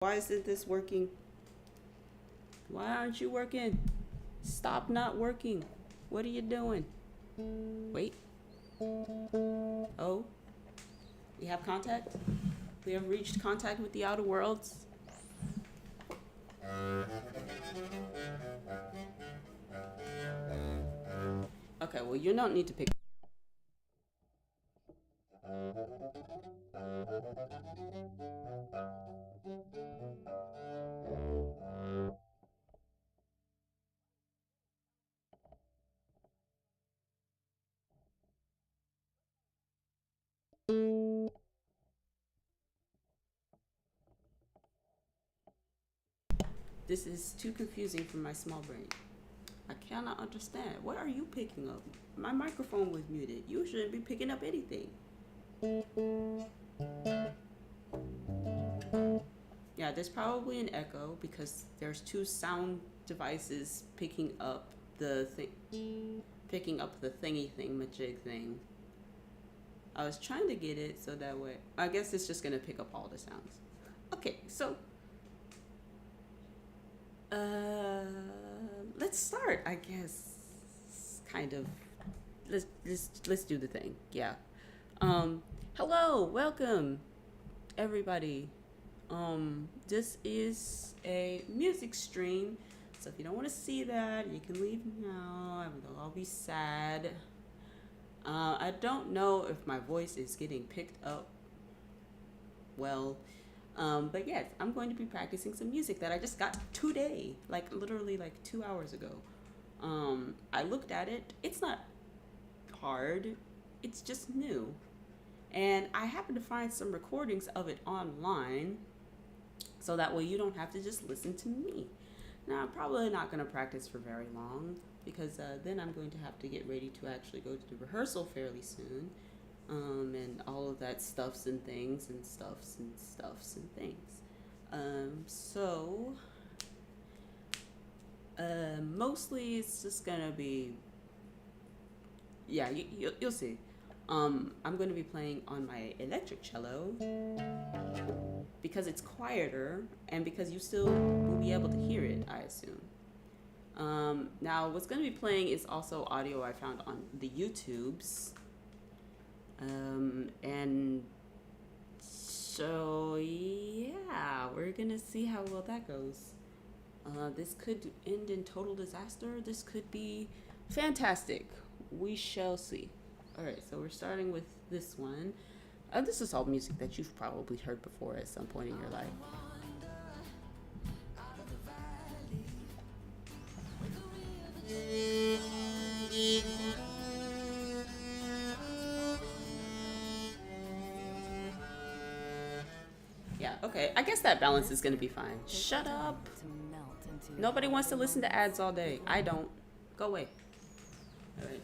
Why isn't this working? Why aren't you working? Stop not working. What are you doing? Wait. Oh, we have contact? We have reached contact with the outer worlds? Okay, well, you don't need to pick. This is too confusing for my small brain. I cannot understand. What are you picking up? My microphone was muted. You shouldn't be picking up anything. Yeah, there's probably an echo because there's two sound devices picking up the thingy majig thing. I was trying to get it so that way. I guess it's just gonna pick up all the sounds. Okay, so let's start. I guess kind of. Let's do the thing. Yeah. Hello, welcome, everybody. This is a music stream, so if you don't want to see that, you can leave now. I'll be sad. I don't know if my voice is getting picked up well, but yes, I'm going to be practicing some music that I just got today, like literally like 2 hours ago. I looked at it. It's not hard. It's just new. And I happened to find some recordings of it online, so that way you don't have to just listen to me. Now, I'm probably not going to practice for very long because then I'm going to have to get ready to actually go to the rehearsal fairly soon, and all of that stuffs and things. So mostly it's just going to be, yeah, you'll see. I'm going to be playing on my electric cello because it's quieter and because you still will be able to hear it, I assume. Now, what's going to be playing is also audio I found on the YouTubes. And so, yeah, we're going to see how well that goes. This could end in total disaster. This could be fantastic. We shall see. Alright, so we're starting with this one. This is all music that you've probably heard before at some point in your life. Yeah, okay. I guess that balance is going to be fine. Shut up. Nobody wants to listen to ads all day. I don't. Go away. Alright.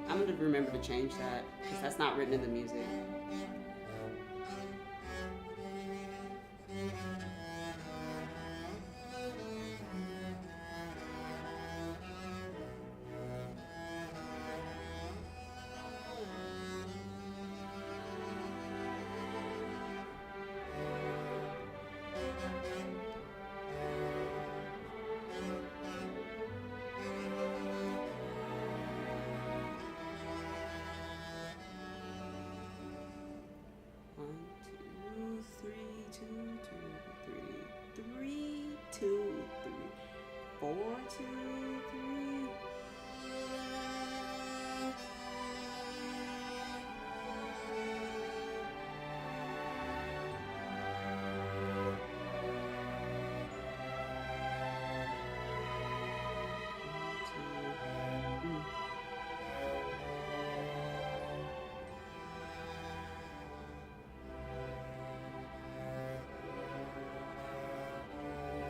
I'm gonna remember to change that because that's not written in the music. Four, two, three.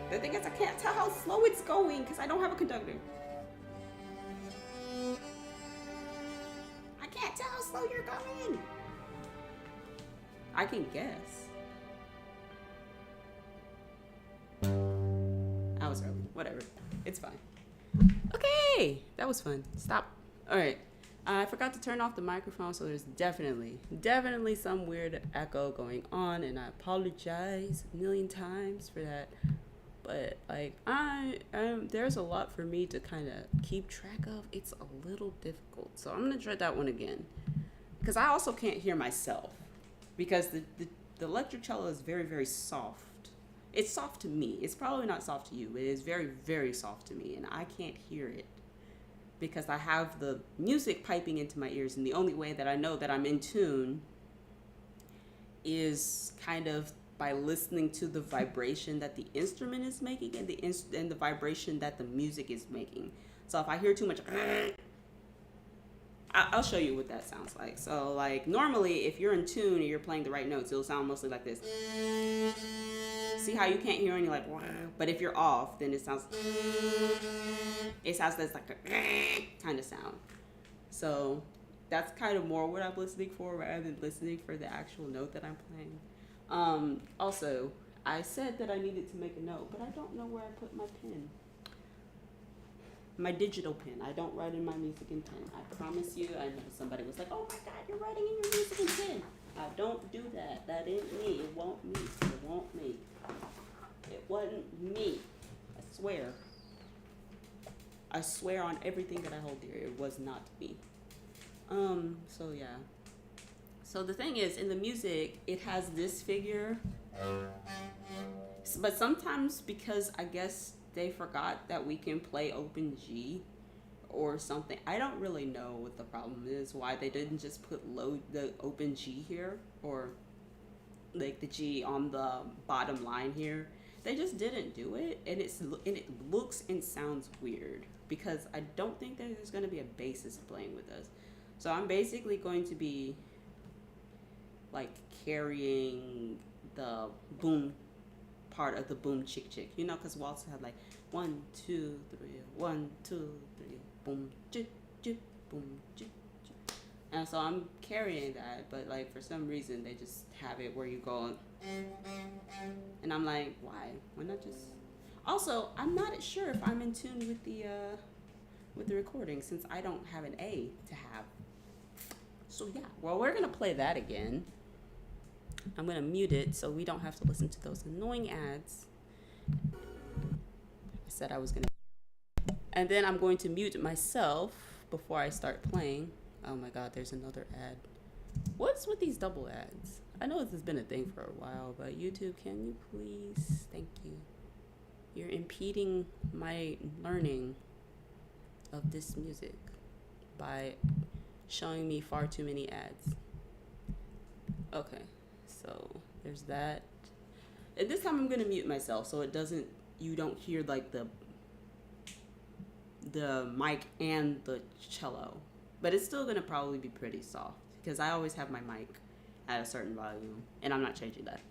The thing is, I can't tell how slow it's going because I don't have a conductor. I can't tell how slow you're going. I can guess. I was early. Whatever. It's fine. Okay. That was fun. Stop. All right. I forgot to turn off the microphone, so there's definitely some weird echo going on, and I apologize a million times for that. But like, there's a lot for me to kind of keep track of. It's a little difficult, so I'm gonna try that one again, because I also can't hear myself, because the electric cello is very soft. It's soft to me. It's probably not soft to you, but it is very soft to me, and I can't hear it because I have the music piping into my ears, and the only way that I know that I'm in tune is kind of by listening to the vibration that the instrument is making and the vibration that the music is making. So if I hear too much, I'll show you what that sounds like. So like normally if you're in tune and you're playing the right notes, it'll sound mostly like this. See how you can't hear any like, but if you're off, then it sounds like a kind of sound. So that's kind of more what I'm listening for rather than listening for the actual note that I'm playing. Also, I said that I needed to make a note, but I don't know where I put my pen. My digital pen. I don't write in my music in pen. I promise you. I know somebody was like, oh my God, you're writing in your music in pen. I don't do that. That ain't me. It won't me. It won't me. It wasn't me. I swear. I swear on everything that I hold dear. It was not me. So yeah. So the thing is, in the music, it has this figure. But sometimes because I guess they forgot that we can play open G or something. I don't really know what the problem is, why they didn't just put the open G here, or like the G on the bottom line here. They just didn't do it, and it looks and sounds weird because I don't think that there's going to be a bassist playing with us. So I'm basically going to be like carrying the boom part of the boom chick, you know, because waltz had like 1 2 3 1 2 3 boom chick boom chick, and so I'm carrying that, but like for some reason they just have it where you go and I'm like, why not just. Also, I'm not sure if I'm in tune with the recording since I don't have an A to have. So yeah, well, we're gonna play that again. I'm going to mute it so we don't have to listen to those annoying ads. I said I was going to. And then I'm going to mute myself before I start playing. Oh my God, there's another ad. What's with these double ads? I know this has been a thing for a while, but YouTube, can you please? Thank you. You're impeding my learning of this music by showing me far too many ads. Okay. So there's that. And this time I'm gonna mute myself so you don't hear like the mic and the cello, but it's still gonna probably be pretty soft because I always have my mic at a certain volume and I'm not changing that.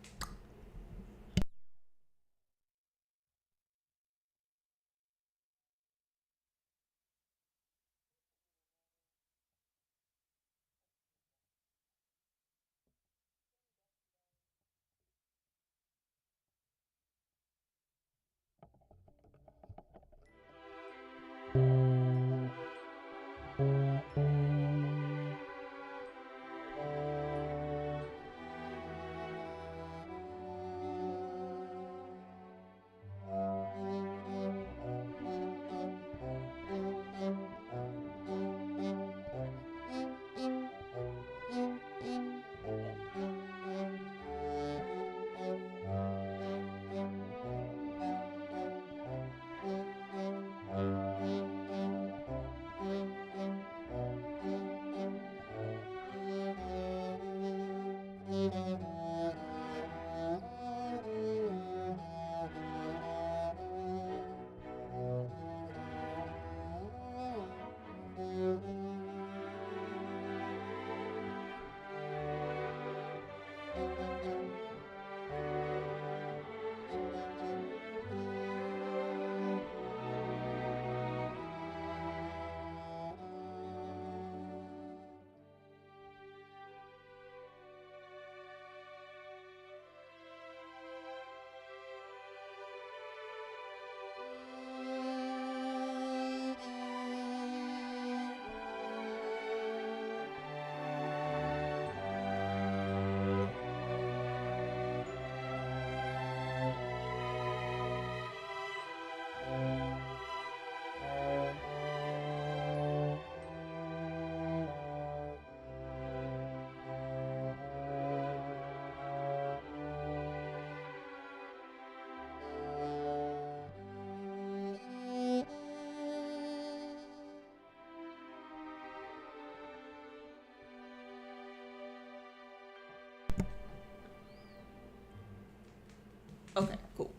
Okay, cool.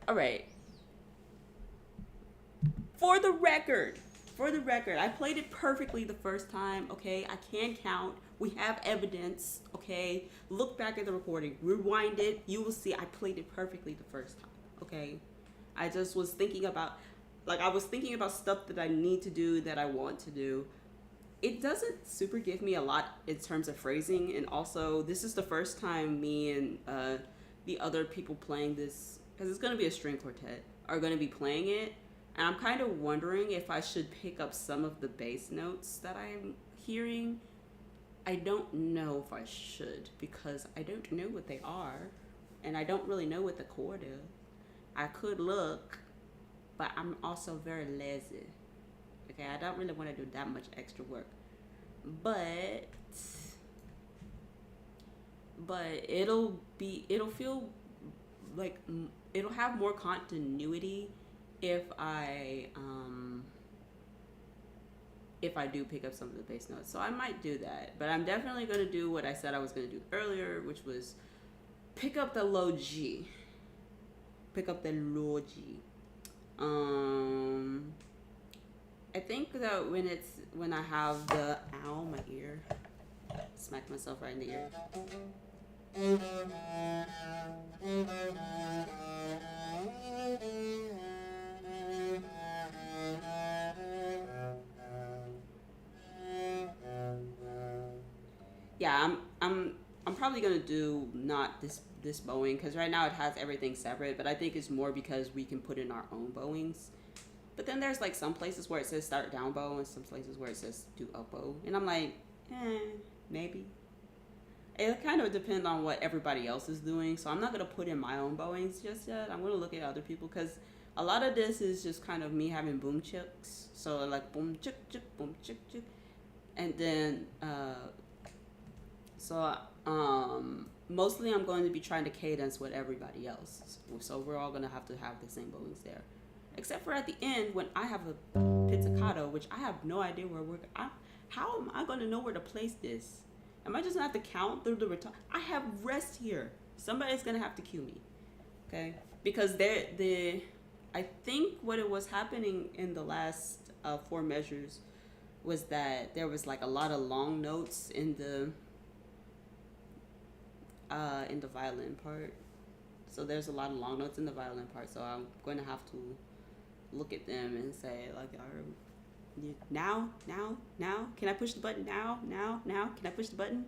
All right. For the record, I played it perfectly the first time, okay? I can count. We have evidence, okay? Look back at the recording, rewind it. You will see I played it perfectly the first time, okay? I just was thinking about, I was thinking about stuff that I need to do, that I want to do. It doesn't super give me a lot in terms of phrasing, and also, this is the first time me and the other people playing this, because it's going to be a string quartet, are going to be playing it. And I'm kind of wondering if I should pick up some of the bass notes that I'm hearing. I don't know if I should, because I don't know what they are, and I don't really know what the chord is. I could look, but I'm also very lazy. Okay, I don't really want to do that much extra work. But it'll feel like it'll have more continuity if I do pick up some of the bass notes. So I might do that, but I'm definitely going to do what I said I was going to do earlier, which was pick up the low G. I think that when I have the, ow, my ear, smacked myself right in the ear. Yeah, I'm probably gonna do not this bowing, because right now it has everything separate, but I think it's more because we can put in our own bowings. But then there's like some places where it says start down bow and some places where it says do up bow, and I'm like, maybe. It kind of depends on what everybody else is doing, so I'm not gonna put in my own bowings just yet. I'm gonna look at other people, because a lot of this is just kind of me having boom chicks, so like boom chick chick, and then mostly I'm going to be trying to cadence with everybody else, so we're all gonna have to have the same bowings there, except for at the end when I have a pizzicato, which I have no idea where how am I gonna know where to place this? Am I just gonna have to count through the return? I have rest here. Somebody's gonna have to cue me, okay? Because I think what it was happening in the last 4 measures was that there was like a lot of long notes in the violin part. So there's a lot of long notes in the violin part. So I'm going to have to look at them and say like, now, can I push the button now, can I push the button?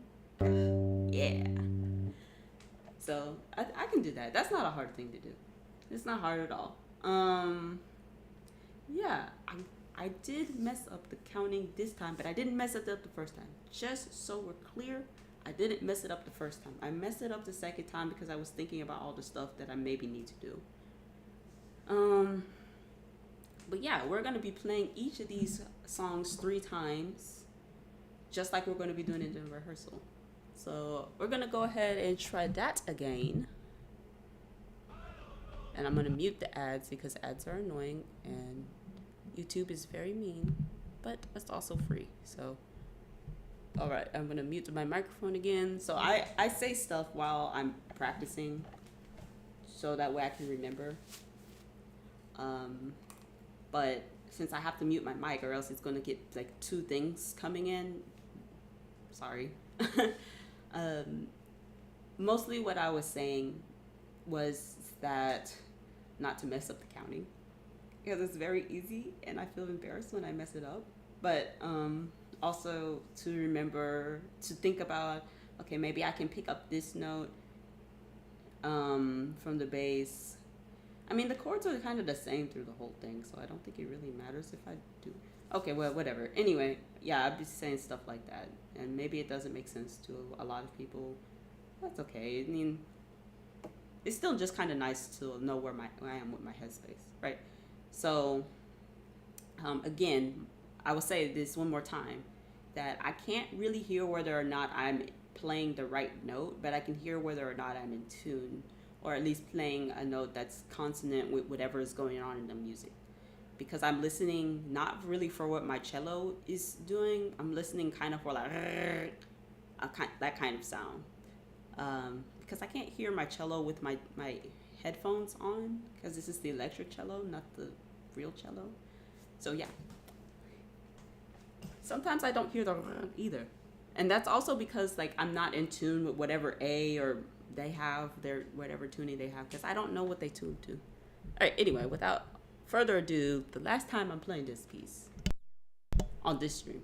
Yeah. So I can do that. That's not a hard thing to do. It's not hard at all. Yeah, I did mess up the counting this time, but I didn't mess it up the first time. Just so we're clear, I didn't mess it up the first time. I messed it up the second time because I was thinking about all the stuff that I maybe need to do. But yeah, we're going to be playing each of these songs 3 times, just like we're going to be doing it in rehearsal. So we're going to go ahead and try that again. And I'm going to mute the ads because ads are annoying and YouTube is very mean, but it's also free. So, all right, I'm going to mute my microphone again. So I say stuff while I'm practicing so that way I can remember. But since I have to mute my mic or else it's going to get like 2 things coming in, sorry. Mostly what I was saying was that not to mess up the counting, because it's very easy and I feel embarrassed when I mess it up. But also to remember to think about, okay, maybe I can pick up this note from the bass. I mean, the chords are kind of the same through the whole thing, so I don't think it really matters if I do. Okay, well, whatever. Anyway, yeah, I'll be saying stuff like that, and maybe it doesn't make sense to a lot of people. That's okay. I mean, it's still just kind of nice to know where I am with my headspace, right? So, again, I will say this one more time, that I can't really hear whether or not I'm playing the right note, but I can hear whether or not I'm in tune, or at least playing a note that's consonant with whatever is going on in the music. Because I'm listening not really for what my cello is doing, I'm listening kind of for like that kind of sound. because I can't hear my cello with my headphones on, because this is the electric cello, not the real cello. So yeah. Sometimes I don't hear the either. And that's also because like I'm not in tune with whatever A or they have, their whatever tuning they have, because I don't know what they tune to. All right, anyway, without further ado, the last time I'm playing this piece on this stream.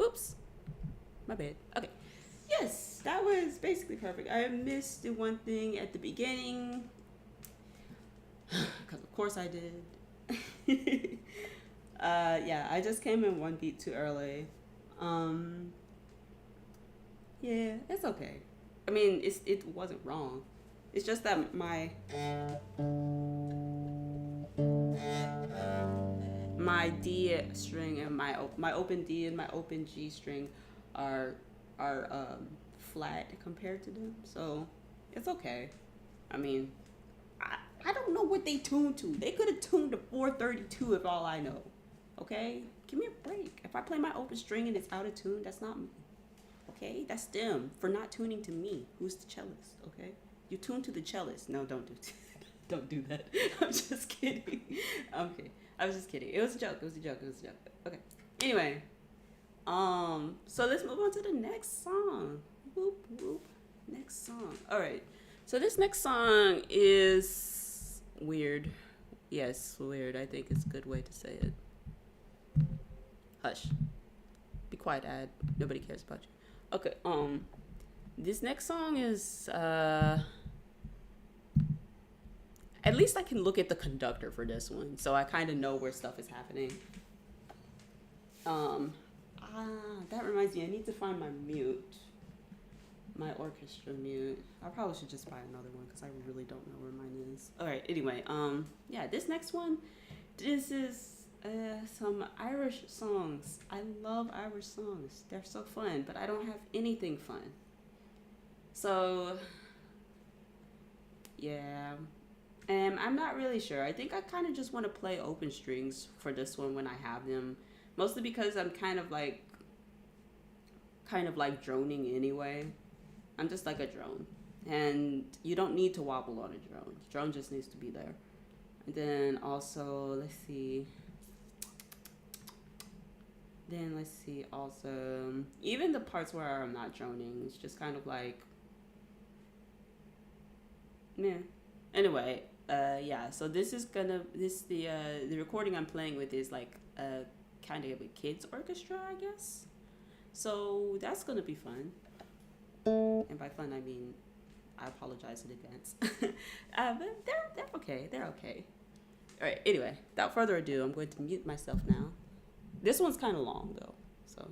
Oops, my bad. Okay. Yes, that was basically perfect. I missed the one thing at the beginning, because of course I did. Yeah, I just came in one beat too early. Yeah, it's okay. I mean, it wasn't wrong. It's just that my D string and my open D and my open G string are flat compared to them, so it's okay. I mean, I don't know what they tuned to. They could have tuned to 432 if all I know. Okay, give me a break. If I play my open string and it's out of tune, that's not me. Okay, that's them for not tuning to me, who's the cellist. Okay, you tune to the cellist. No, don't do don't do that. I'm just kidding. Okay, I was just kidding. It was a joke. It was a joke. It was a joke. Okay. Anyway, so let's move on to the next song. Whoop whoop. Next song. All right. So this next song is weird. Yes, weird. I think it's a good way to say it. Hush. Be quiet, Ad. Nobody cares about you. Okay. This next song is at least I can look at the conductor for this one, so I kind of know where stuff is happening. That reminds me, I need to find my mute, my orchestra mute. I probably should just buy another one because I really don't know where mine is. All right, anyway, yeah, this next one, this is some Irish songs. I love Irish songs. They're so fun, but I don't have anything fun. So, yeah. And I'm not really sure. I think I kind of just want to play open strings for this one when I have them. Mostly because I'm kind of like droning anyway. I'm just like a drone. And you don't need to wobble on a drone. The drone just needs to be there. And then also, let's see. Also, even the parts where I'm not droning, it's just kind of like, meh. Anyway, yeah, so the recording I'm playing with is like kind of a kids orchestra, I guess. So that's gonna be fun. And by fun, I mean I apologize in advance. But they're okay. They're okay. All right. Anyway, without further ado, I'm going to mute myself now. This one's kind of long though, so.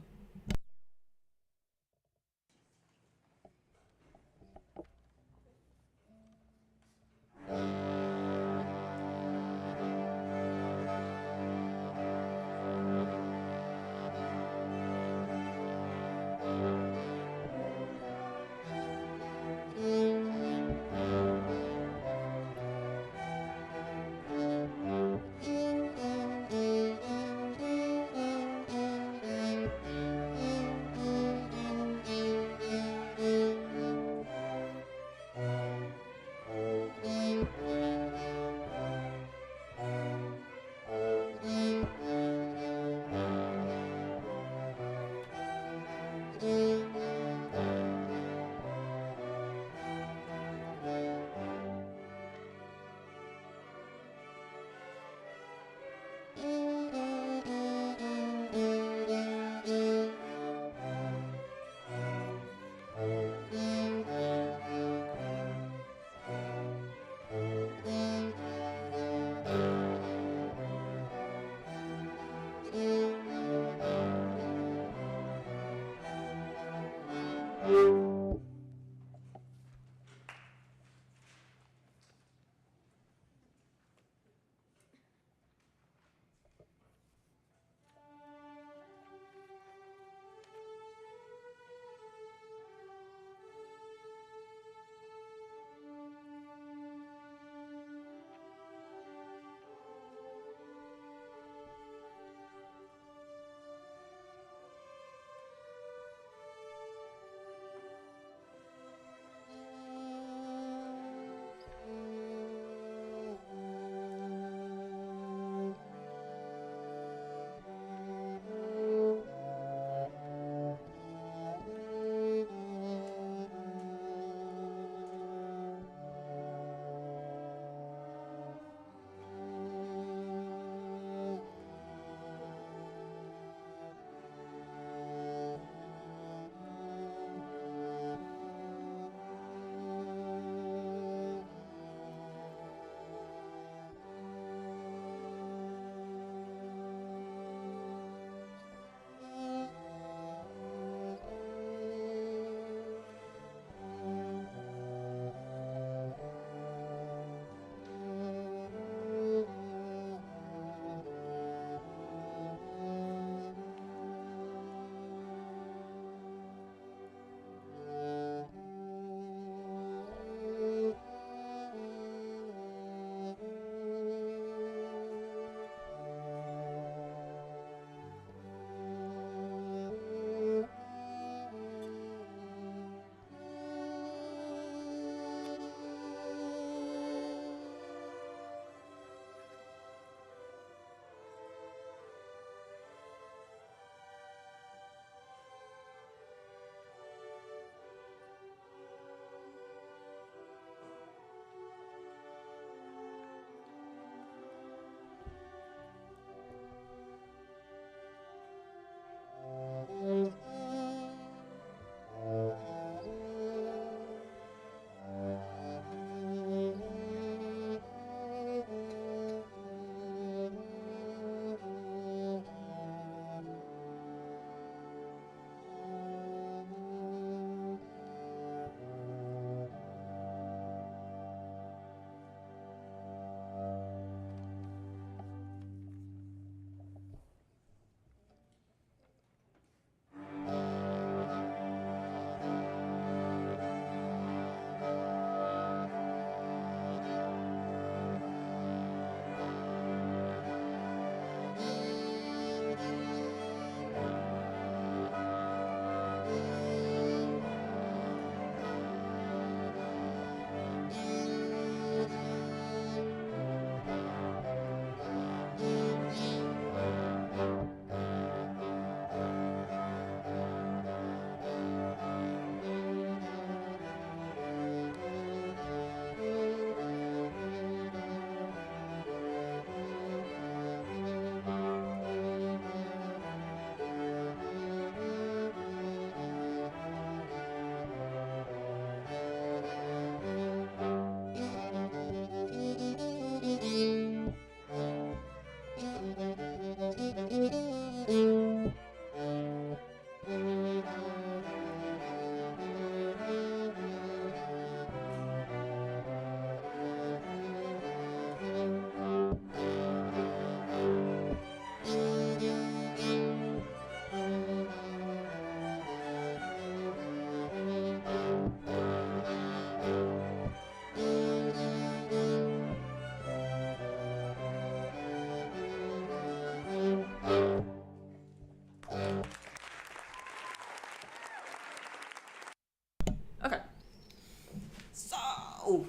So, all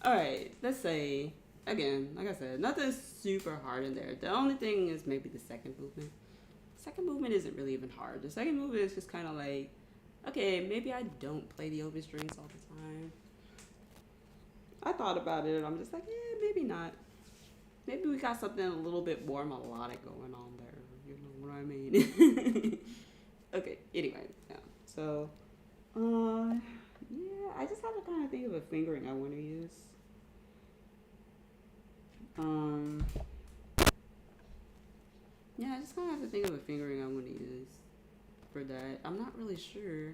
right, let's say, again, like I said, nothing super hard in there. The only thing is maybe the second movement. Second movement isn't really even hard. The second movement is just kind of like, okay, maybe I don't play the open strings all the time. I thought about it, and I'm just like, maybe not. Maybe we got something a little bit more melodic going on there. You know what I mean? Okay, anyway, yeah. So, yeah, I just have to kind of think of a fingering I want to use. Yeah, I just kind of have to think of a fingering I want to use for that. I'm not really sure.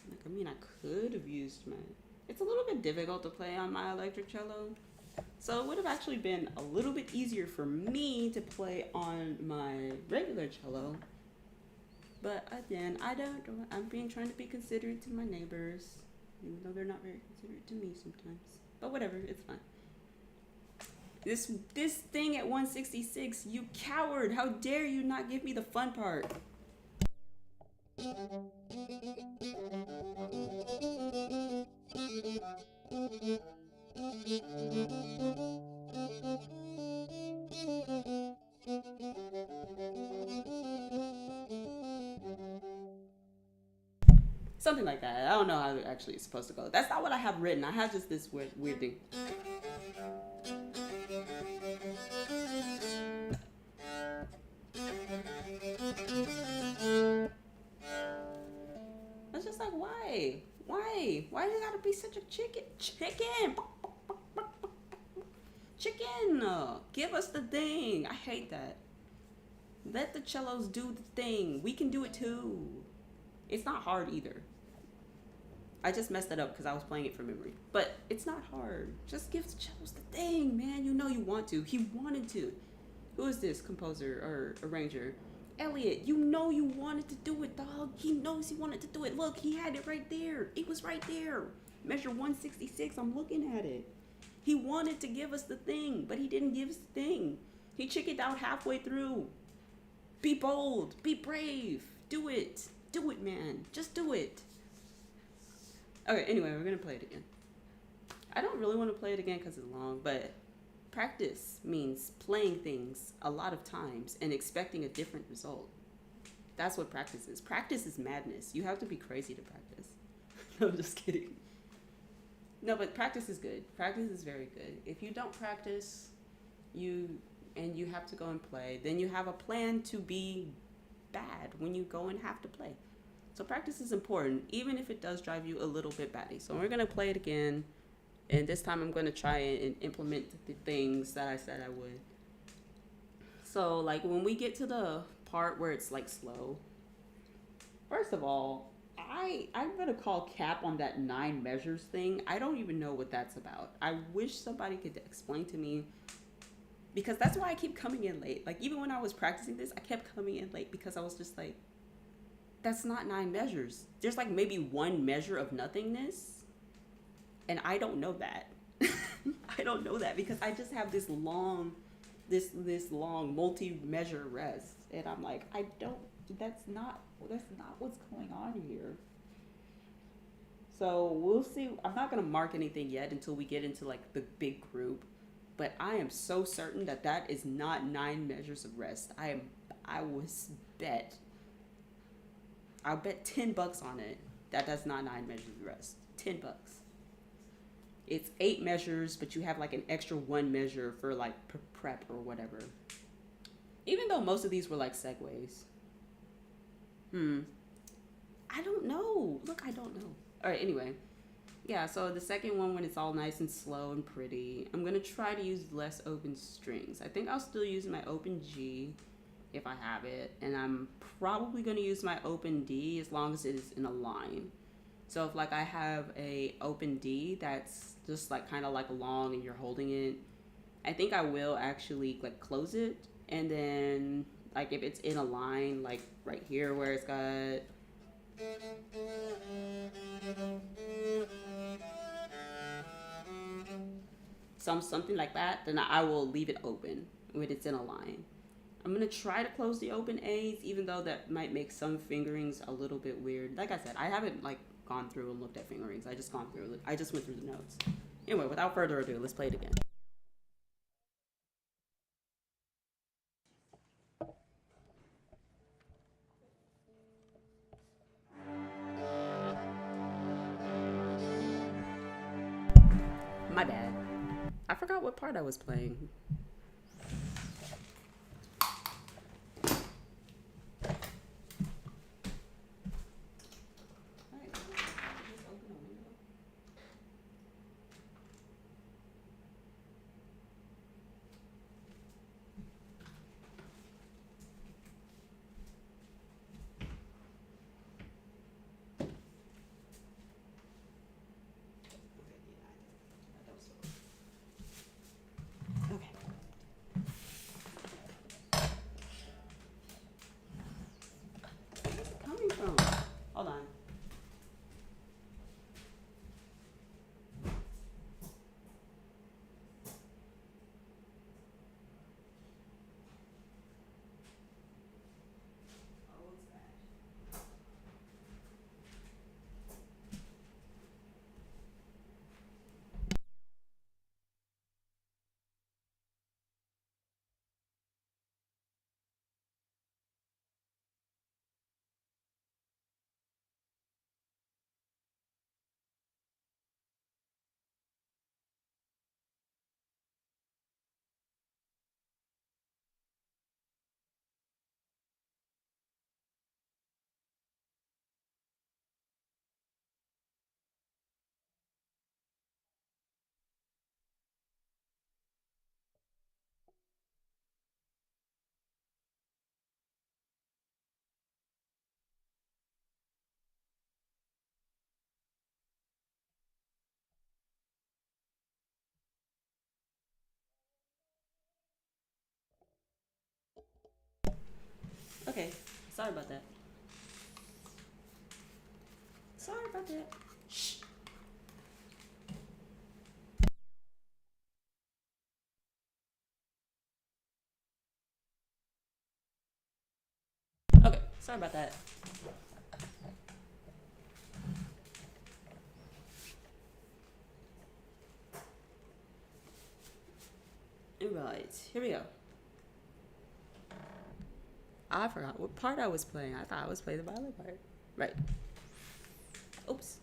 Like, I mean, I could have used my. It's a little bit difficult to play on my electric cello. So it would have actually been a little bit easier for me to play on my regular cello. But again, I'm being trying to be considerate to my neighbors, even though they're not very considerate to me sometimes. But whatever, it's fine. This thing at 166, you coward! How dare you not give me the fun part? Something like that. I don't know how it actually is supposed to go. That's not what I have written. I have just this weird thing. It's just like, why? Why you gotta be such a chicken? Chicken! Give us the thing. I hate that. Let the cellos do the thing. We can do it too. It's not hard either. I just messed it up because I was playing it from memory. But it's not hard. Just give the cellos the thing, man. You know you want to. He wanted to. Who is this composer or arranger? Elliot, you know you wanted to do it, dog. He knows he wanted to do it. Look, he had it right there. It was right there. Measure 166. I'm looking at it. He wanted to give us the thing, but he didn't give us the thing. He chickened out halfway through. Be bold. Be brave. Do it. Do it, man. Just do it. Okay, anyway, we're going to play it again. I don't really want to play it again because it's long, but practice means playing things a lot of times and expecting a different result. That's what practice is. Practice is madness. You have to be crazy to practice. No, I'm just kidding. No, but practice is good. Practice is very good. If you don't practice, you have to go and play, then you have a plan to be bad when you go and have to play. So practice is important, even if it does drive you a little bit batty. So we're going to play it again. And this time I'm going to try and implement the things that I said I would. So like when we get to the part where it's like slow, first of all, I'm going to call cap on that 9 measures thing. I don't even know what that's about. I wish somebody could explain to me, because that's why I keep coming in late. Like even when I was practicing this, I kept coming in late because I was just like, that's not 9 measures. There's like maybe 1 measure of nothingness. And I don't know that. I don't know that because I just have this long multi-measure rest. And I'm like, that's not what's going on here. So we'll see. I'm not going to mark anything yet until we get into like the big group. But I am so certain that is not 9 measures of rest. I'll bet $10 on it that that's not 9 measures of rest. $10. It's 8 measures, but you have like an extra 1 measure for like prep or whatever. Even though most of these were like segues. I don't know. Look, I don't know. All right, anyway. Yeah, so the second one, when it's all nice and slow and pretty, I'm going to try to use less open strings. I think I'll still use my open G if I have it. And I'm probably going to use my open D as long as it is in a line. So if like I have a open D that's just like kind of like long and you're holding it, I think I will actually like close it. And then like if it's in a line, like right here where it's got something like that, then I will leave it open when it's in a line. I'm gonna try to close the open A's, even though that might make some fingerings a little bit weird. Like I said, I haven't like gone through and looked at fingerings. I just went through the notes. Anyway, without further ado, let's play it again. My bad. I forgot what part I was playing. Hold on. Okay, sorry about that. Sorry about that. Shh. Okay, sorry about that. Right, here we go. I forgot what part I was playing. I thought I was playing the violin part. Right. Oops.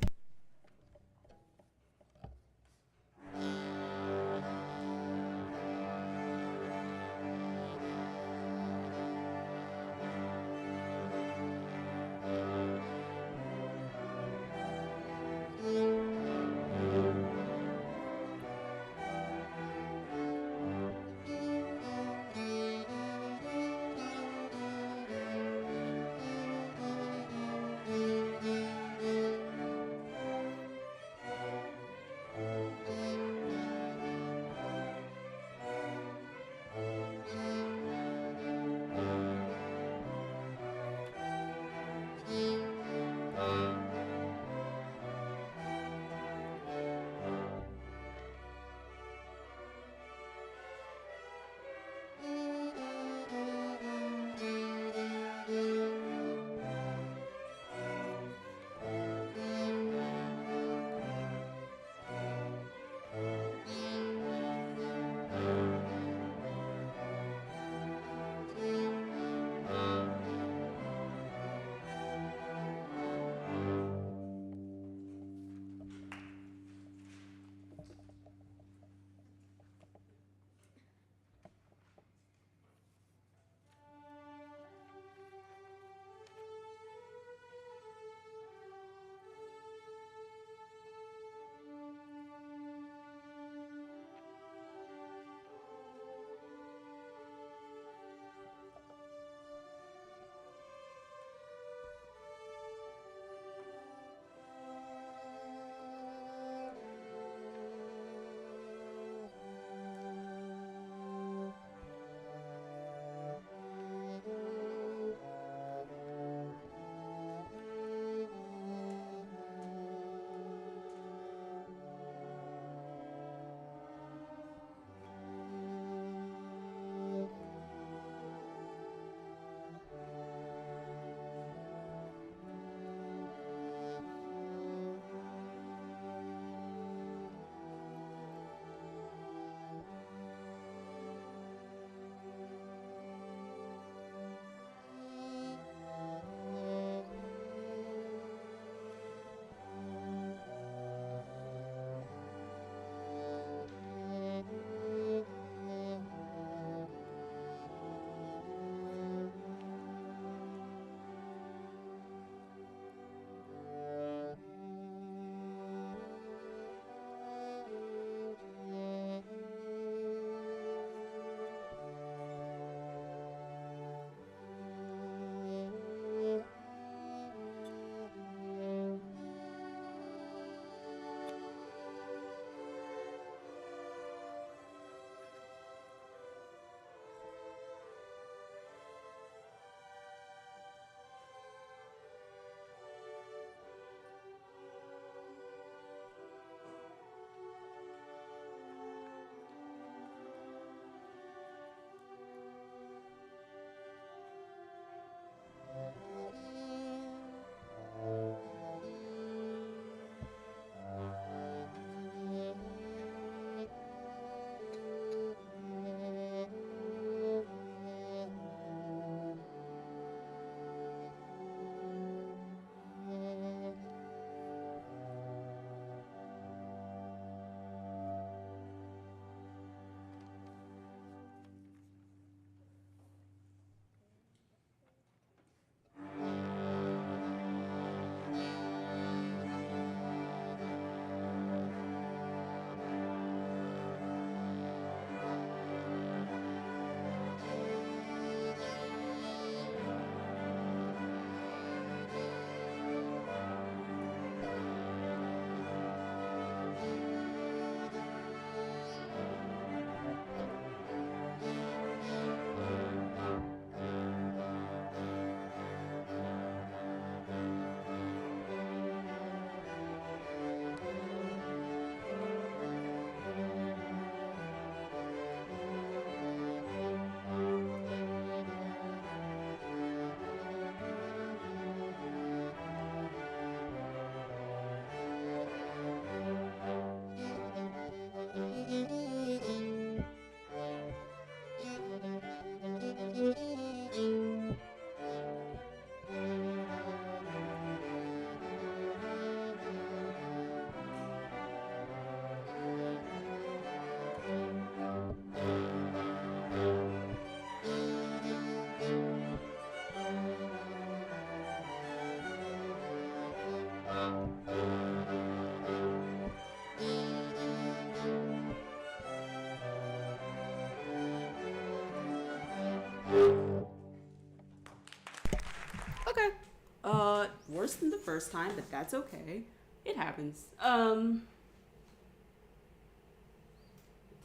Worse than the first time, but that's okay. It happens. It's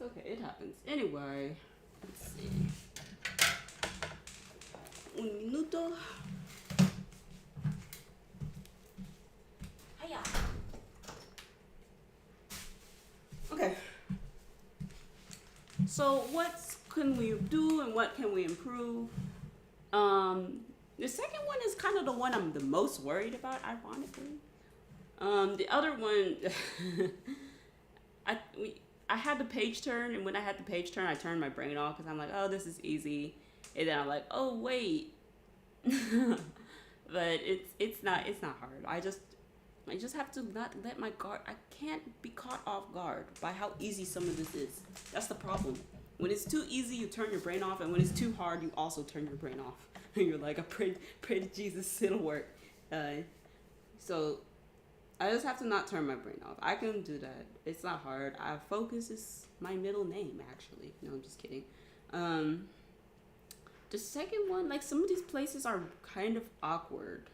okay. It happens. Anyway, let's see. Un minuto. Hiya. Okay. So what can we do and what can we improve? The second one is kind of the one I'm the most worried about, ironically. The other one, I had the page turn, and when I had the page turn, I turned my brain off because I'm like, oh, this is easy, and then I'm like, oh wait, but it's not hard. I just have to not let my guard. I can't be caught off guard by how easy some of this is. That's the problem. When it's too easy, you turn your brain off, and when it's too hard, you also turn your brain off. And you're like, I pray to Jesus, it'll work. So I just have to not turn my brain off. I can do that. It's not hard. Focus is my middle name, actually. No, I'm just kidding. The second one, like some of these places are kind of awkward.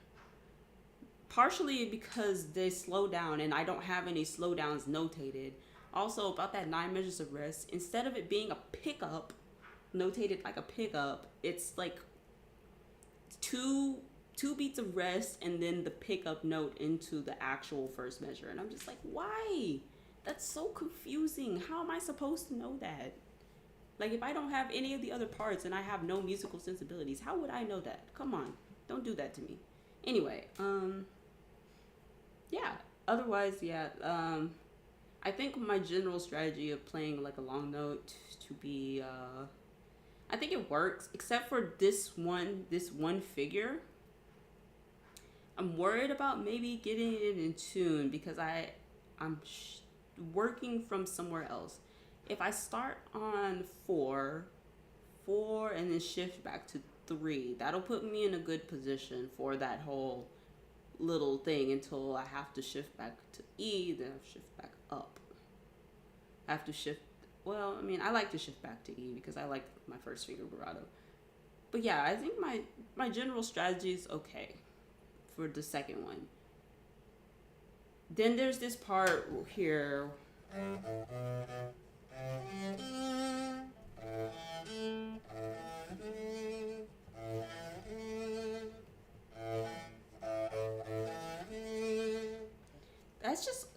Partially because they slow down, and I don't have any slowdowns notated. Also, about that 9 measures of rest, instead of it being a pickup, notated like a pickup, it's like two beats of rest and then the pickup note into the actual first measure. And I'm just like, why? That's so confusing. How am I supposed to know that? Like, if I don't have any of the other parts and I have no musical sensibilities, how would I know that? Come on, don't do that to me. Anyway, yeah, otherwise, yeah, I think my general strategy of playing like a long note to be, I think it works, except for this one figure. I'm worried about maybe getting it in tune because I'm working from somewhere else. If I start on 4, and then shift back to 3, that'll put me in a good position for that whole little thing until I have to shift back to E, then I have to shift back up. I have to shift, well, I mean, I like to shift back to E because I like my first finger vibrato. But yeah, I think my general strategy is okay for the second one. Then there's this part here.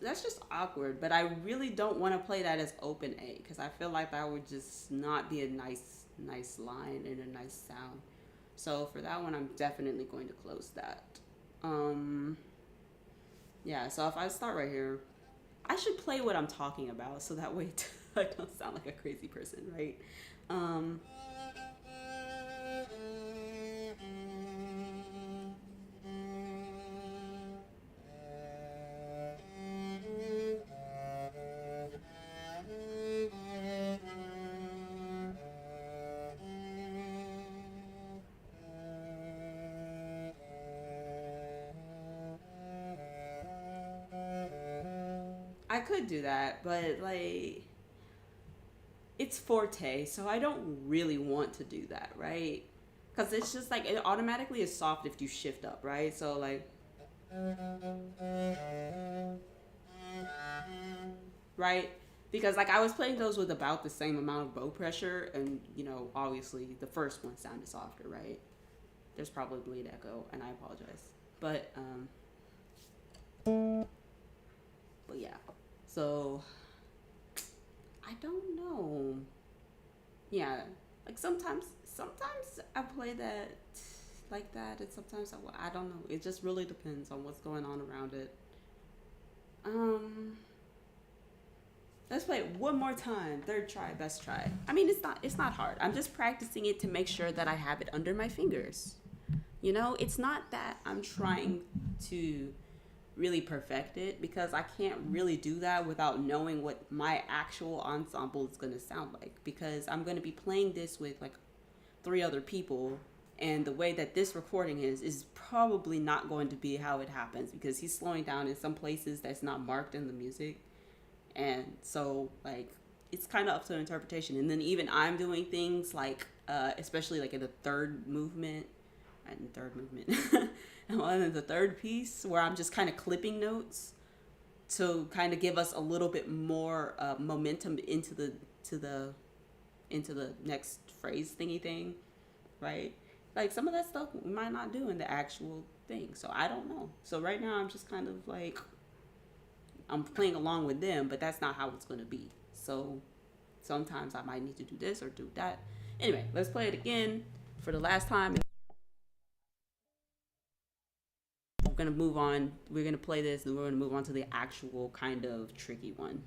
That's just awkward, but I really don't want to play that as open A because I feel like that would just not be a nice line and a nice sound. So for that one, I'm definitely going to close that. Yeah, so if I start right here, I should play what I'm talking about so that way I don't sound like a crazy person, right? I could do that, but like it's forte, so I don't really want to do that, right? Because it's just like it automatically is soft if you shift up, right? So like, right? Because like I was playing those with about the same amount of bow pressure, and you know, obviously the first one sounded softer, right? There's probably bleed echo, and I apologize, but yeah. So I don't know. Yeah, like sometimes I play that like that, and sometimes I don't know. It just really depends on what's going on around it. Let's play it one more time. Third try, best try. I mean, it's not hard. I'm just practicing it to make sure that I have it under my fingers. You know, it's not that I'm trying to really perfect it because I can't really do that without knowing what my actual ensemble is going to sound like, because I'm going to be playing this with like 3 other people, and the way that this recording is probably not going to be how it happens because he's slowing down in some places that's not marked in the music. And so like it's kind of up to interpretation. And then even I'm doing things like especially like in the third movement, and third movement. And then the third piece where I'm just kind of clipping notes to kind of give us a little bit more momentum into the next phrase thingy thing, right? Like some of that stuff we might not do in the actual thing, so I don't know. So right now I'm just kind of like I'm playing along with them, but that's not how it's going to be. So sometimes I might need to do this or do that. Anyway, let's play it again for the last time. We're going to move on. We're going to play this and we're going to move on to the actual kind of tricky one.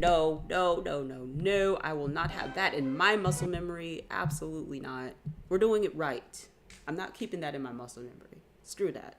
No, no, no, no, no. I will not have that in my muscle memory. Absolutely not. We're doing it right. I'm not keeping that in my muscle memory. Screw that.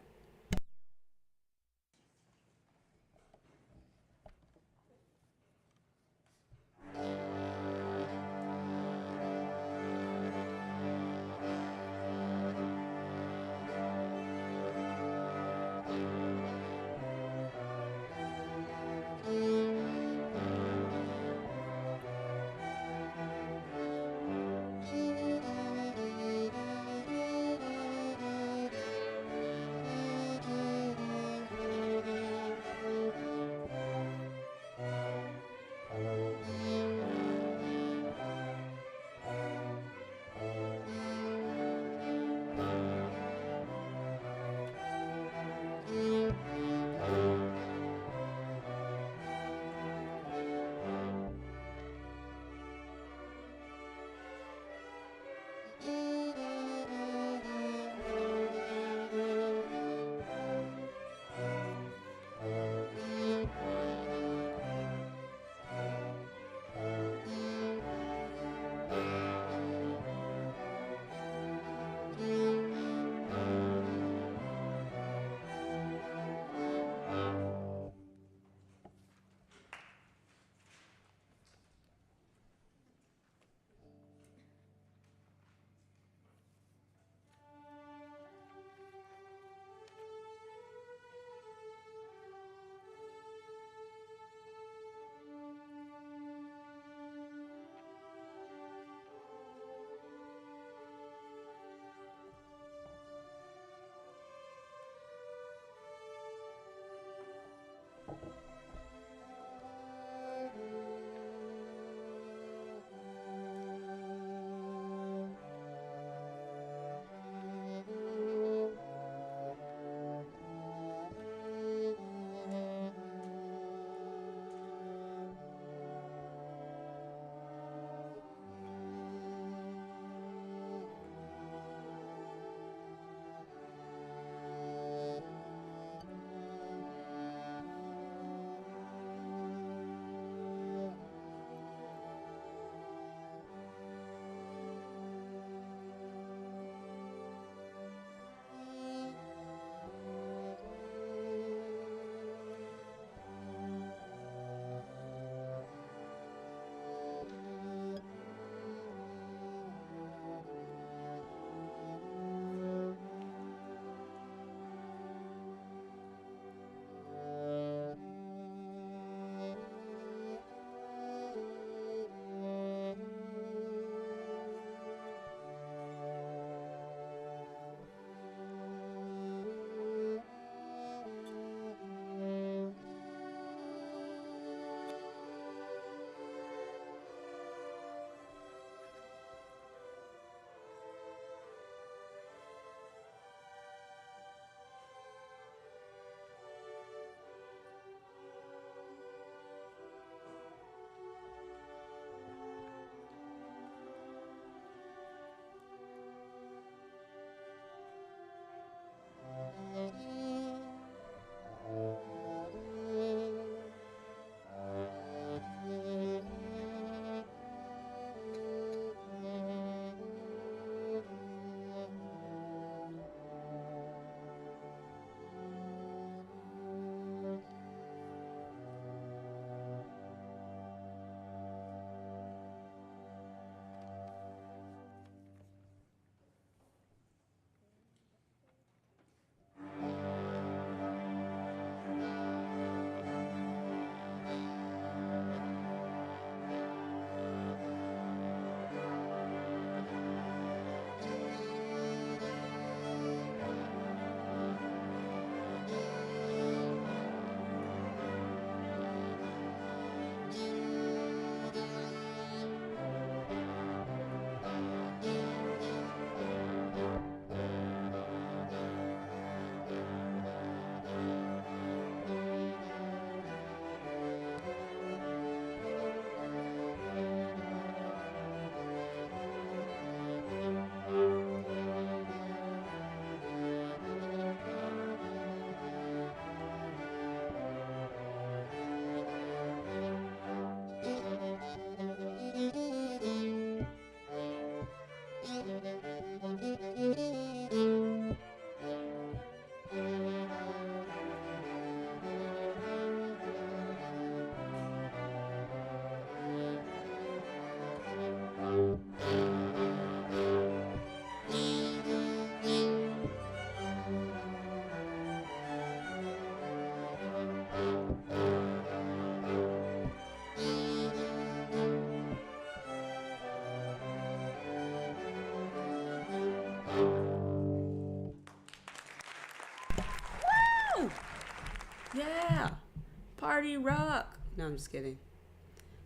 Party rock. No, I'm just kidding.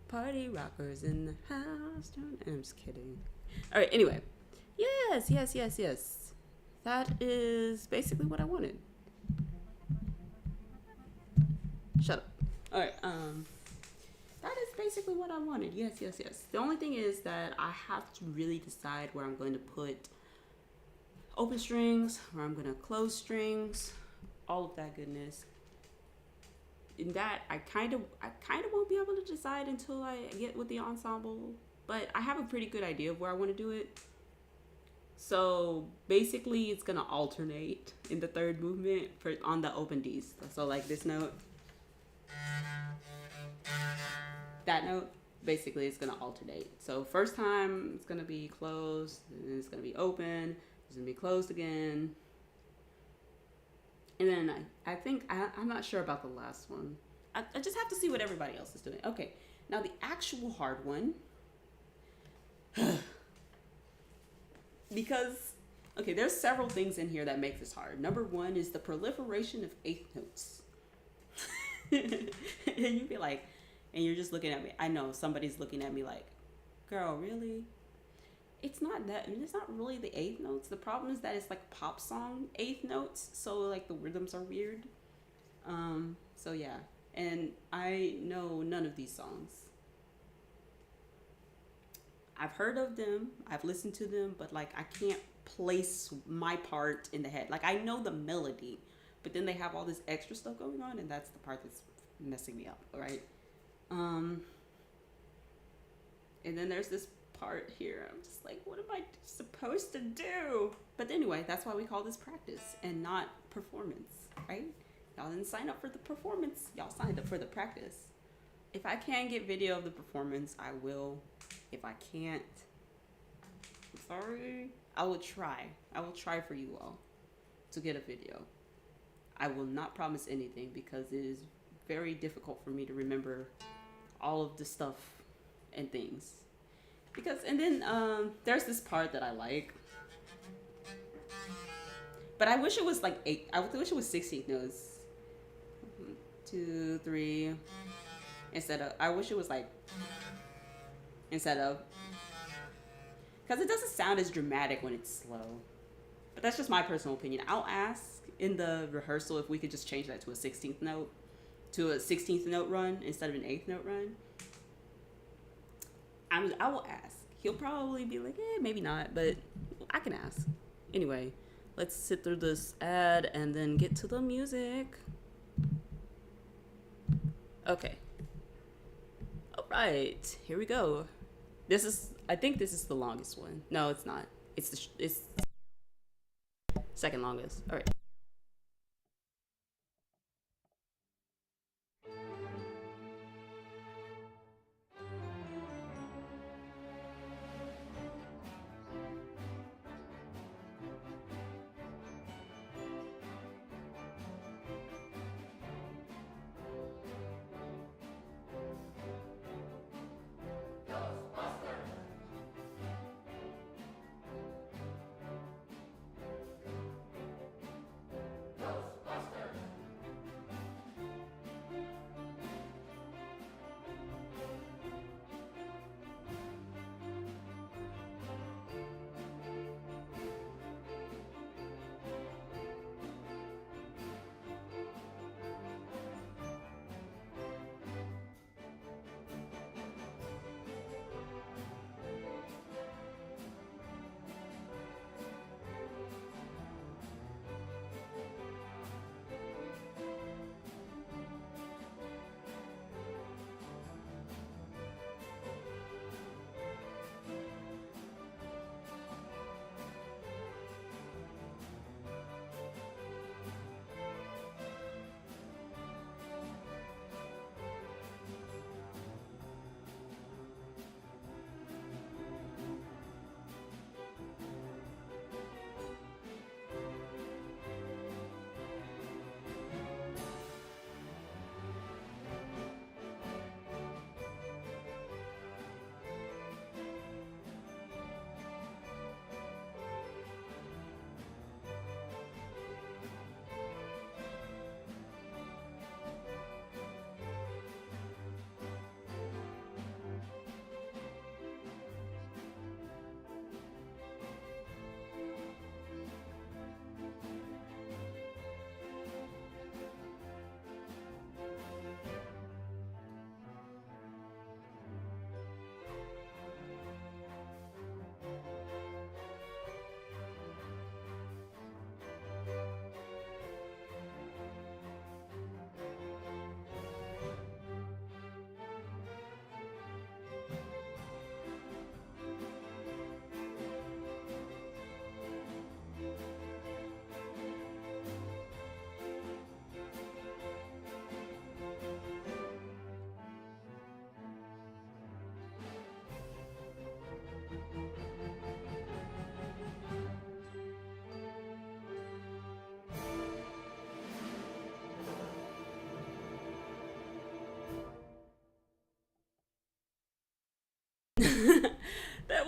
Party rockers in the house. I'm just kidding. All right, anyway. Yes. That is basically what I wanted. Shut up. All right, that is basically what I wanted. Yes. The only thing is that I have to really decide where I'm going to put open strings, where I'm going to close strings, all of that goodness. In that, I kind of won't be able to decide until I get with the ensemble, but I have a pretty good idea of where I want to do it. So basically, it's gonna alternate in the third movement on the open Ds. So like this note, that note, basically it's gonna alternate. So first time it's gonna be closed, and it's gonna be open, it's gonna be closed again. And then I think, I'm not sure about the last one. I just have to see what everybody else is doing. Okay, now the actual hard one. Because, okay, there's several things in here that make this hard. Number one is the proliferation of eighth notes. And you'd be like, and you're just looking at me. I know somebody's looking at me like, girl, really? It's not that, I mean, it's not really the eighth notes. The problem is that it's like pop song eighth notes, so like the rhythms are weird. So yeah, and I know none of these songs. I've heard of them, I've listened to them, but like I can't place my part in the head. Like I know the melody, but then they have all this extra stuff going on, and that's the part that's messing me up, right? And then there's this part here. I'm just like, what am I supposed to do? But anyway, that's why we call this practice and not performance, right? Y'all didn't sign up for the performance. Y'all signed up for the practice. If I can get video of the performance, I will. If I can't, I'm sorry. I will try. I will try for you all to get a video. I will not promise anything because it is very difficult for me to remember all of the stuff and things. Because, and then there's this part that I like. But I wish it was like 8. I wish it was 16 notes. 1, 2, 3. Instead of, I wish it was like, instead of. Because it doesn't sound as dramatic when it's slow. But that's just my personal opinion. I'll ask in the rehearsal if we could just change that to a 16th note. To a 16th note run instead of an 8th note run. I will ask. He'll probably be like, maybe not, but I can ask. Anyway, let's sit through this ad and then get to the music. Okay. All right, here we go. I think this is the longest one. No, it's not. It's second longest. All right.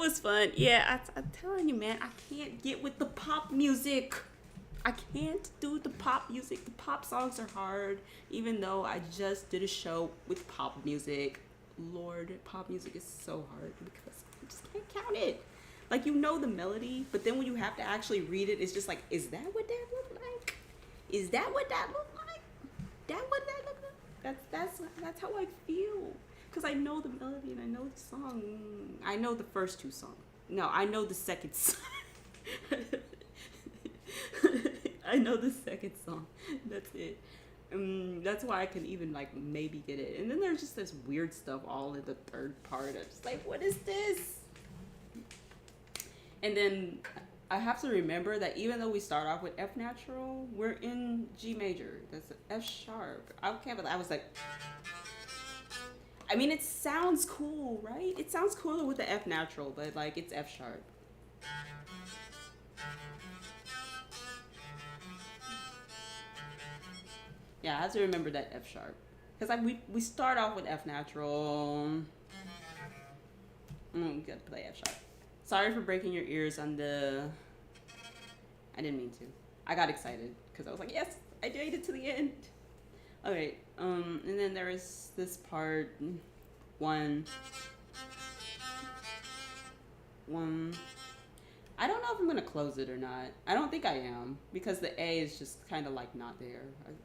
was fun. Yeah, I'm telling you, man, I can't get with the pop music. I can't do the pop music. The pop songs are hard, even though I just did a show with pop music. Lord, pop music is so hard because I just can't count it. Like, you know the melody, but then when you have to actually read it, it's just like, is that what that looked like? Is that what that looked like? That what that looked like? That's how I feel. Because I know the melody and I know the song. I know the first two songs. No, I know the second song. I know the second song. That's it. That's why I can even like maybe get it. And then there's just this weird stuff all in the third part. I'm just like, what is this? And then I have to remember that even though we start off with F natural, we're in G major. That's F sharp. Okay, but I was like, I mean, it sounds cool, right? It sounds cooler with the F natural, but like it's F sharp. Yeah, I have to remember that F sharp. Because we start off with F natural. Gotta play F sharp. Sorry for breaking your ears on the... I didn't mean to. I got excited because I was like, yes, I made it to the end. Okay, and then there is this part, one. I don't know if I'm gonna close it or not. I don't think I am because the A is just kind of like not there.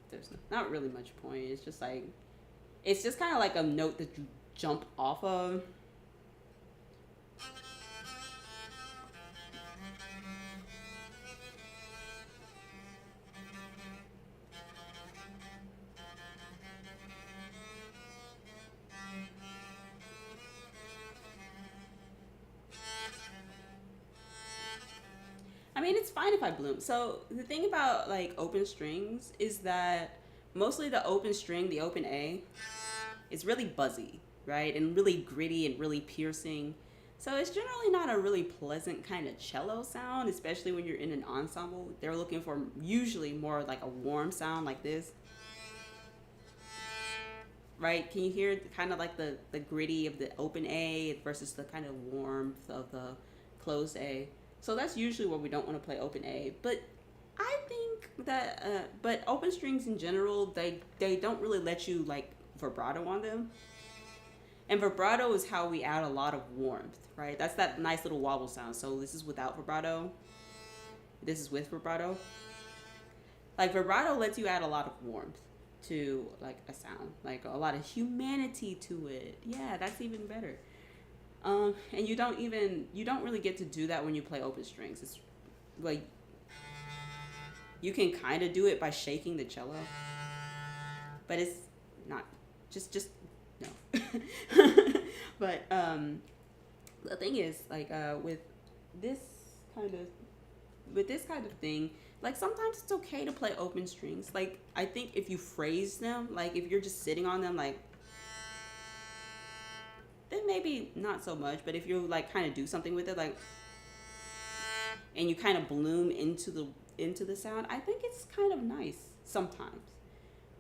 There's not really much point. It's just like, it's just kind of like a note that you jump off of. I mean, it's fine if I bloom. So the thing about like open strings is that mostly the open string, the open A, is really buzzy, right? And really gritty and really piercing. So it's generally not a really pleasant kind of cello sound, especially when you're in an ensemble. They're looking for usually more like a warm sound like this. Right? Can you hear kind of like the gritty of the open A versus the kind of warmth of the closed A? So that's usually where we don't want to play open A. But I think that, but open strings in general, they don't really let you like vibrato on them. And vibrato is how we add a lot of warmth, right? That's that nice little wobble sound. So this is without vibrato. This is with vibrato. Like vibrato lets you add a lot of warmth to like a sound, like a lot of humanity to it. Yeah, that's even better. And you don't really get to do that when you play open strings. It's like you can kind of do it by shaking the cello, but it's not just no. But the thing is like with this kind of thing, like sometimes it's okay to play open strings. Like I think if you phrase them, like if you're just sitting on them, like then maybe not so much. But if you like kind of do something with it, like, and you kind of bloom into the sound, I think it's kind of nice sometimes.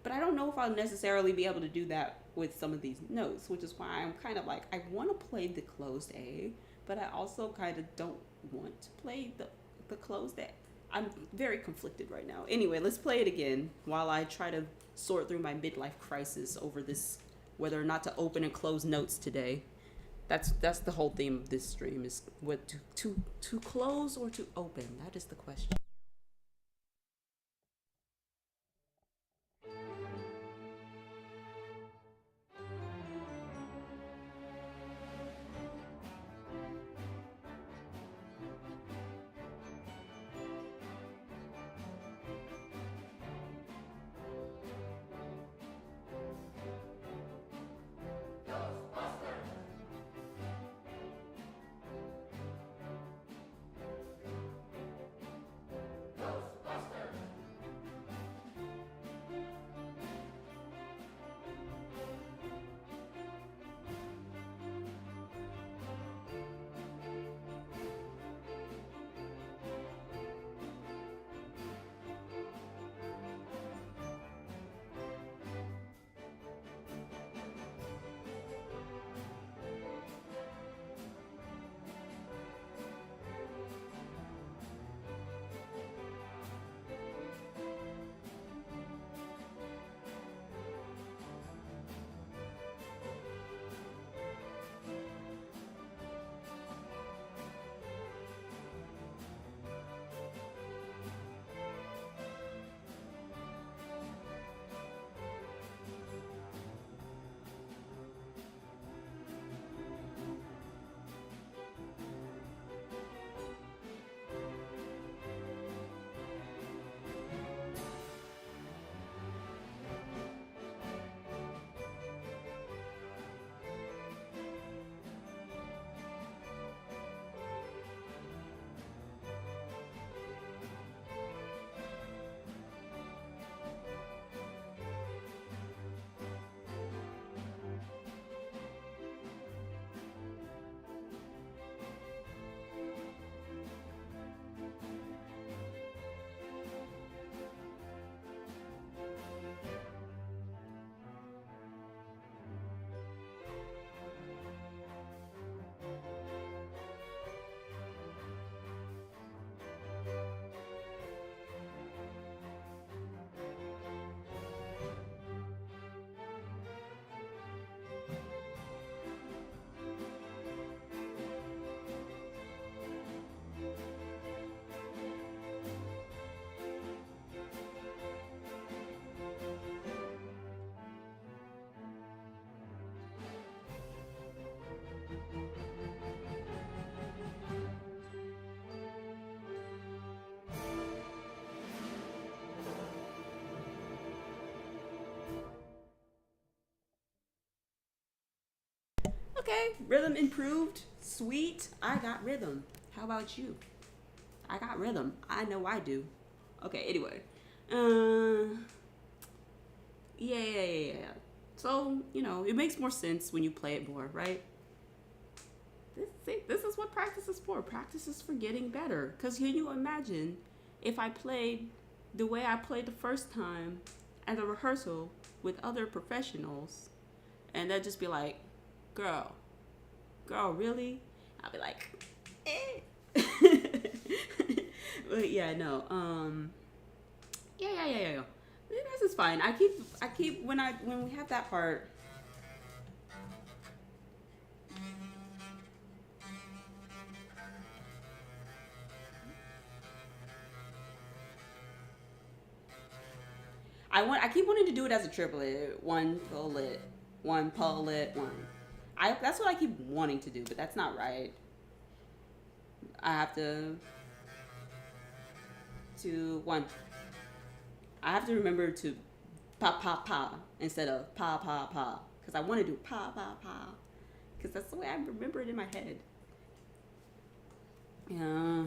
But I don't know if I'll necessarily be able to do that with some of these notes, which is why I'm kind of like, I want to play the closed A, but I also kind of don't want to play the closed A. I'm very conflicted right now. Anyway, let's play it again while I try to sort through my midlife crisis over this, whether or not to open and close notes today. That's the whole theme of this stream, is what to close or to open. That is the question. Okay, rhythm improved. Sweet. I got rhythm. How about you? I got rhythm. I know I do. Okay, anyway. Yeah. So, you know, it makes more sense when you play it more, right? This is what practice is for. Practice is for getting better. Because can you imagine if I played the way I played the first time at a rehearsal with other professionals, and they'd just be like, girl, really? I'll be like, eh. But yeah, no. Yeah. This is fine. I keep when we have that part. I keep wanting to do it as a triplet. One pullet, one pullet, one. That's what I keep wanting to do, but that's not right. I have to one. I have to remember to pa instead of pa because I want to do pa because that's the way I remember it in my head. Yeah.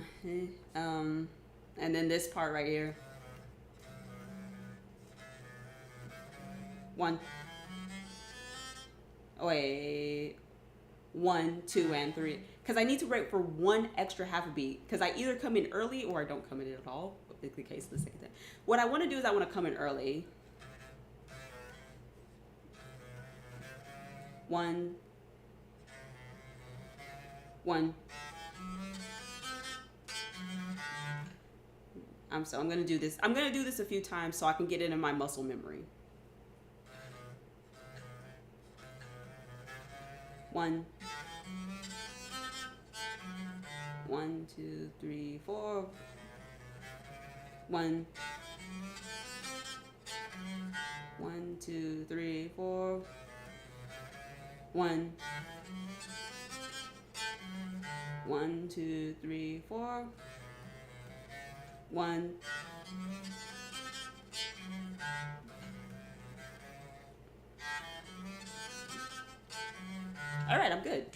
And then this part right here. One. Wait. 1, 2, and 3. Because I need to break for one extra half a beat. Because I either come in early or I don't come in at all. In the case of the second thing. What I want to do is I want to come in early. 1. I'm gonna do this. I'm gonna do this a few times so I can get it in my muscle memory. 1. 1, 2, 3, 4. 1. 1, 2, 3, 4. 1. 1, 2, 3, 4. 1. All right, I'm good.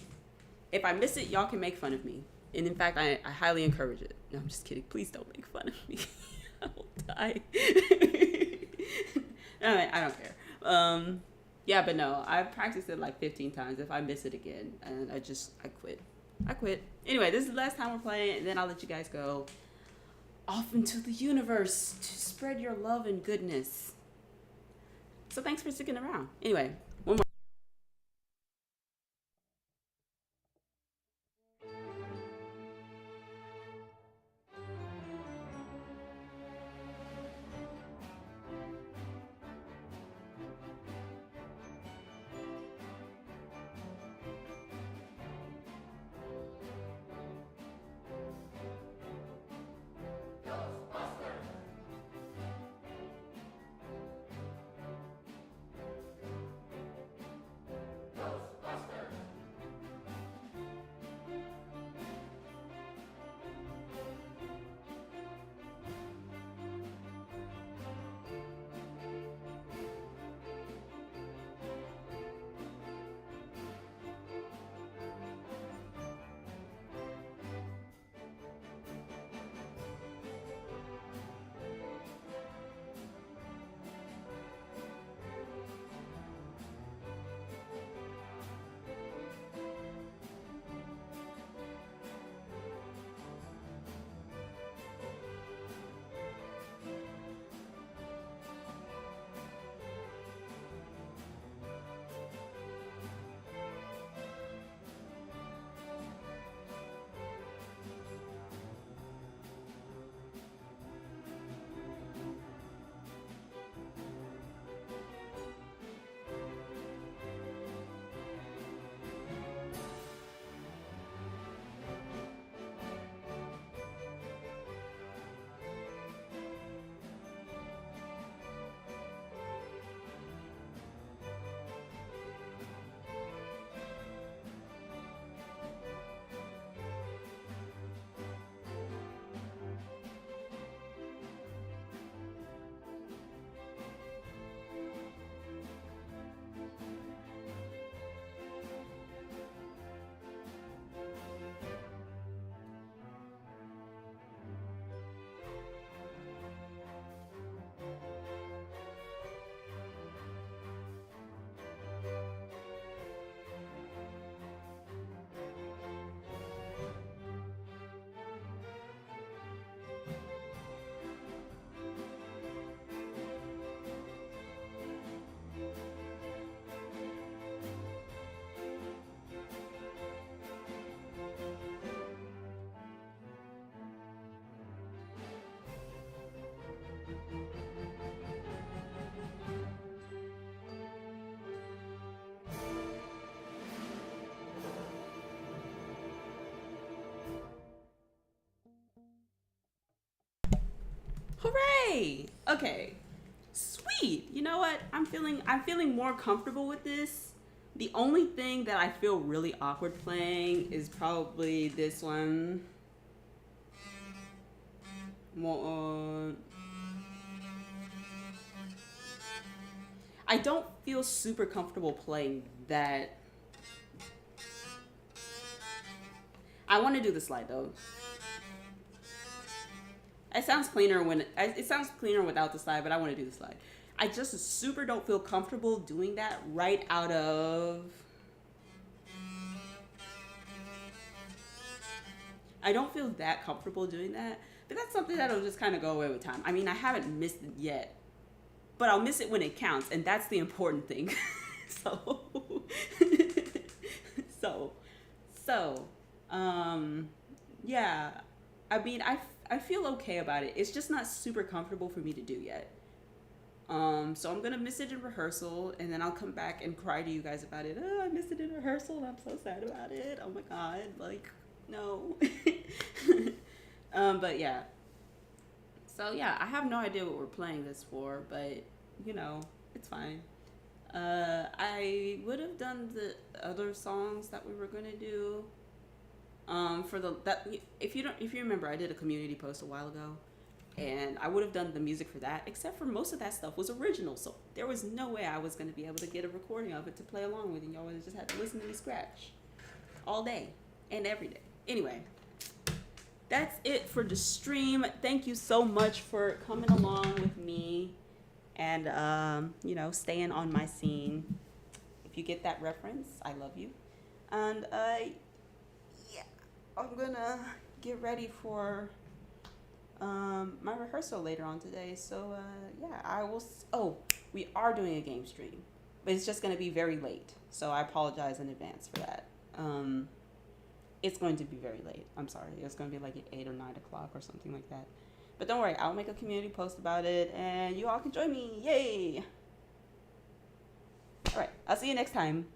If I miss it, y'all can make fun of me. And in fact, I highly encourage it. No, I'm just kidding. Please don't make fun of me. I will die. I don't care. Yeah, but no, I've practiced it like 15 times. If I miss it again, and I quit. Anyway, this is the last time we're playing, and then I'll let you guys go off into the universe to spread your love and goodness. So thanks for sticking around. Anyway, one more. Yay! Okay. Sweet. You know what? I'm feeling more comfortable with this. The only thing that I feel really awkward playing is probably this one. I don't feel super comfortable playing that. I want to do the slide though. It sounds cleaner without the slide, but I want to do the slide. I just super don't feel comfortable doing that right out of. I don't feel that comfortable doing that, but that's something that'll just kind of go away with time. I mean, I haven't missed it yet, but I'll miss it when it counts, and that's the important thing. so, yeah. I mean, I feel okay about it. It's just not super comfortable for me to do yet. So I'm gonna miss it in rehearsal, and then I'll come back and cry to you guys about it. Oh, I missed it in rehearsal. I'm so sad about it. Oh my god, like no. But yeah. So yeah, I have no idea what we're playing this for, but you know, it's fine. I would have done the other songs that we were gonna do. If you remember, I did a community post a while ago, and I would have done the music for that, except for most of that stuff was original, so there was no way I was going to be able to get a recording of it to play along with, and y'all would just had to listen to me scratch all day and every day. Anyway, that's it for the stream. Thank you so much for coming along with me and staying on my scene. If you get that reference, I love you. And I'm gonna get ready for my rehearsal later on today. So I will. We are doing a game stream, but it's just gonna be very late. So I apologize in advance for that. It's going to be very late. I'm sorry. It's gonna be like at 8 or 9 o'clock or something like that. But don't worry, I'll make a community post about it, and you all can join me. Yay! All right, I'll see you next time.